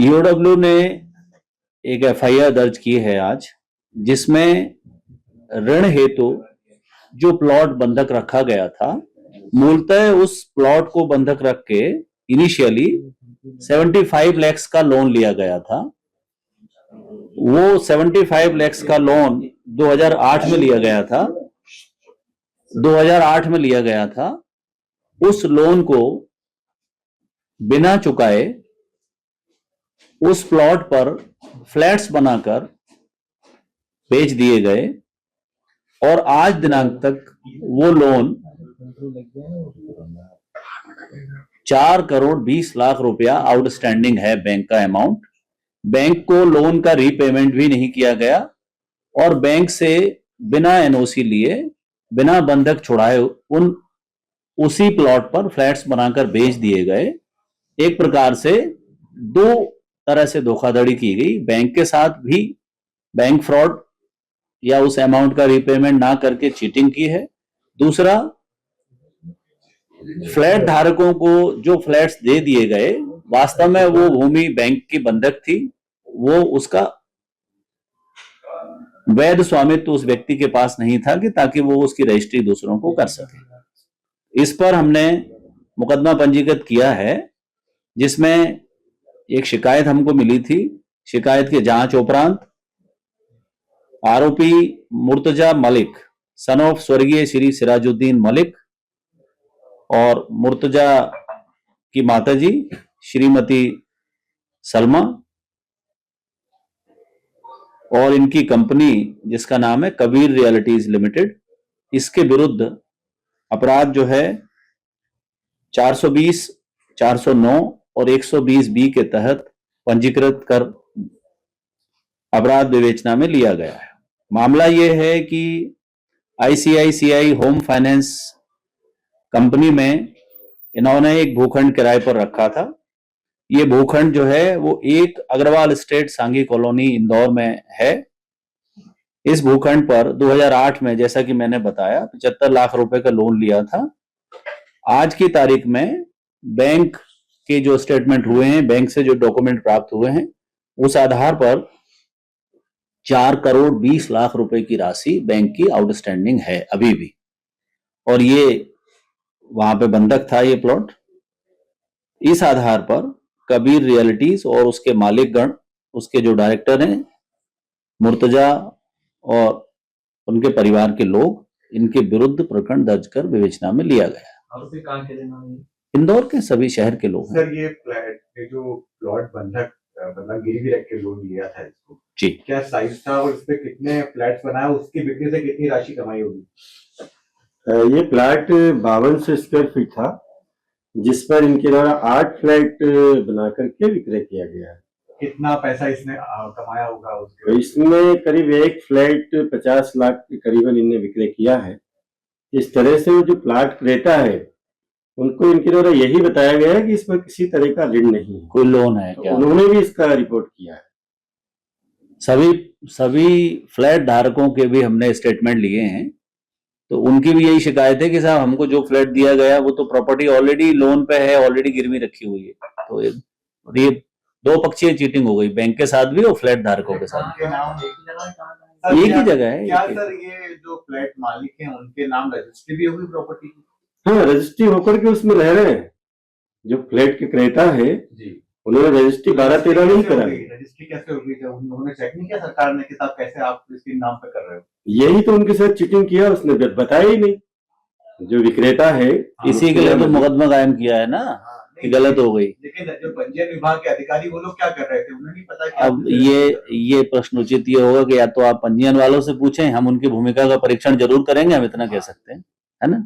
EOW ने एक FIR दर्ज की है आज, जिसमें ऋण हेतु जो प्लॉट बंधक रखा गया था, मूलतः उस प्लॉट को बंधक रख के इनिशियली 75 लाख का लोन लिया गया था। वो 75 लाख का लोन 2008 में लिया गया था। 2008 में लिया गया था। उस लोन को बिना चुकाए उस प्लॉट पर फ्लैट्स बनाकर बेच दिए गए और आज दिनांक तक वो लोन 4 करोड़ 20 लाख रुपया आउटस्टैंडिंग है। बैंक का अमाउंट, बैंक को लोन का रीपेमेंट भी नहीं किया गया और बैंक से बिना एनओसी लिए, बिना बंधक छुड़ाए उसी प्लॉट पर फ्लैट्स बनाकर बेच दिए गए। एक प्रकार से दो तरह से धोखाधड़ी की गई। बैंक के साथ भी बैंक फ्रॉड या उस अमाउंट का रीपेमेंट ना करके चीटिंग की है। दूसरा, फ्लैट धारकों को जो फ्लैट्स दे दिए गए, वास्तव में वो भूमि बैंक की बंधक थी। वो उसका वैध स्वामित्व उस व्यक्ति के पास नहीं था कि ताकि वो उसकी रजिस्ट्री दूसरों को कर सके। इस पर हमने मुकदमा पंजीकृत किया है, जिसमें एक शिकायत हमको मिली थी। शिकायत के जांच उपरांत आरोपी मुर्तजा मलिक सन ऑफ स्वर्गीय श्री सिराजुद्दीन मलिक और मुर्तजा की माताजी श्रीमती सलमा और इनकी कंपनी जिसका नाम है कबीर रियल्टीज लिमिटेड, इसके विरुद्ध अपराध जो है 420, 409 और 120 बी के तहत पंजीकृत कर अपराध विवेचना में लिया गया है। मामला यह है कि आईसीआईसीआई होम फाइनेंस कंपनी में इन्होंने एक भूखंड किराए पर रखा था। ये भूखंड जो है वो एक अग्रवाल स्टेट सांघी कॉलोनी इंदौर में है। इस भूखंड पर 2008 में, जैसा कि मैंने बताया, 75 लाख रुपए का लोन लिया था। आज की तारीख में बैंक के जो स्टेटमेंट हुए हैं, बैंक से जो डॉक्यूमेंट प्राप्त हुए हैं, उस आधार पर 4 करोड़ 20 लाख रुपए की राशि बैंक की आउटस्टैंडिंग है अभी भी। और ये वहां पे बंधक था ये प्लॉट। इस आधार पर कबीर रियल्टीज और उसके मालिकगण, उसके जो डायरेक्टर हैं मुर्तजा और उनके परिवार के लोग, इनके विरुद्ध प्रकरण दर्ज कर विवेचना में लिया गया। आरोपी कहां के रहने वाले? इंदौर के सभी शहर के लोग। सर, ये जो प्लॉट बंधक मतलब गिरवी रख के लोन लिया था इसको, जी, क्या साइज था और इसपे कितने फ्लैट्स बनाया, उसकी बिक्री से कितनी राशि कमाई होगी? ये प्लाट 5200 स्क्वायर फीट था, जिस पर इनके द्वारा 8 फ्लैट बना करके विक्रय किया गया है। कितना पैसा इसने कमाया होगा उसके? तो इसमें करीब एक फ्लैट 50 लाख के करीबन इनने विक्रय किया है। इस तरह से जो प्लाट क्रेता है उनको इनके द्वारा यही बताया गया है कि इस पर किसी तरह का ऋण नहीं है, कोई लोन है क्या? उन्होंने भी इसका रिपोर्ट किया है। सभी फ्लैट धारकों के भी हमने स्टेटमेंट लिए हैं, तो उनकी भी यही शिकायत है कि साहब हमको जो फ्लैट दिया गया वो तो प्रॉपर्टी ऑलरेडी लोन पे है, ऑलरेडी गिरवी रखी हुई है। तो ये दो पक्षीय चीटिंग हो गई, बैंक के साथ भी और फ्लैट धारकों के साथ भी। एक ही जगह है। क्या सर ये जो फ्लैट मालिक हैं उनके नाम रजिस्ट्री भी होगी प्रॉपर्टी की? हाँ, रजिस्ट्री होकर के उसमें रह रहे हैं। जो फ्लैट के क्रेता है जी, उन्होंने रजिस्ट्री 12-13 नहीं कराई। रजिस्ट्री कैसे होगी जब उन्होंने चेक नहीं किया सरकार ने कि साहब कैसे आप इसके नाम पे कर रहे हो? यही तो उनके साथ चीटिंग किया, उसने बताया ही नहीं। जो विक्रेता है इसी के लिए तो मुकदमा कायम किया है ना, कि गलत हो गई। लेकिन जो पंजीयन विभाग के अधिकारी वो लोग क्या कर रहे थे, उन्हें नहीं पता कि अब ये प्रश्न उचित ये होगा कि या तो आप पंजीयन वालों से पूछें, हम उनकी भूमिका का परीक्षण जरूर करेंगे, हम इतना कह सकते हैं, है ना।